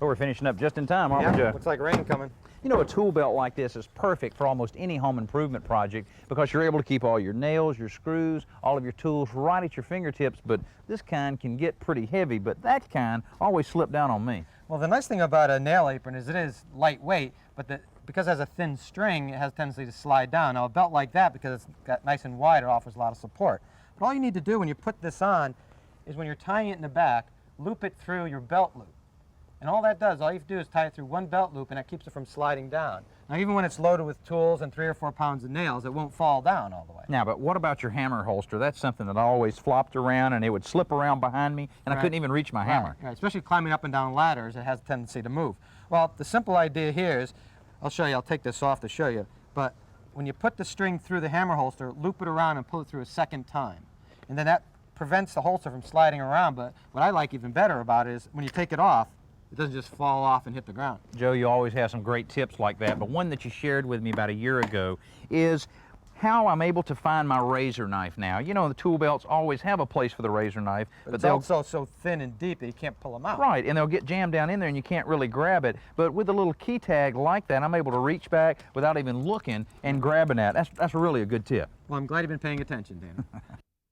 Well, we're finishing up just in time, aren't we, Joe? Looks like rain coming. You know, a tool belt like this is perfect for almost any home improvement project because you're able to keep all your nails, your screws, all of your tools right at your fingertips, but this kind can get pretty heavy, but that kind always slip down on me. Well, the nice thing about a nail apron is it is lightweight, but because it has a thin string, it has a tendency to slide down. Now, a belt like that, because it's got nice and wide, it offers a lot of support. But all you need to do when you put this on is when you're tying it in the back, loop it through your belt loop. And all that does, all you have to do is tie it through one belt loop, and that keeps it from sliding down. Now, even when it's loaded with tools and 3 or 4 pounds of nails, it won't fall down all the way. Now, but what about your hammer holster? That's something that I always flopped around, and it would slip around behind me, and I couldn't even reach my hammer. Right. Especially climbing up and down ladders, it has a tendency to move. Well, the simple idea here is, I'll show you, I'll take this off to show you, but when you put the string through the hammer holster, loop it around and pull it through a second time. And then that prevents the holster from sliding around, but what I like even better about it is when you take it off, it doesn't just fall off and hit the ground. Joe, you always have some great tips like that, but one that you shared with me about a year ago is how I'm able to find my razor knife now. You know, the tool belts always have a place for the razor knife, but it's also so thin and deep that you can't pull them out. Right, and they'll get jammed down in there and you can't really grab it. But with a little key tag like that, I'm able to reach back without even looking and grabbing that. That's really a good tip. Well, I'm glad you've been paying attention, Dana.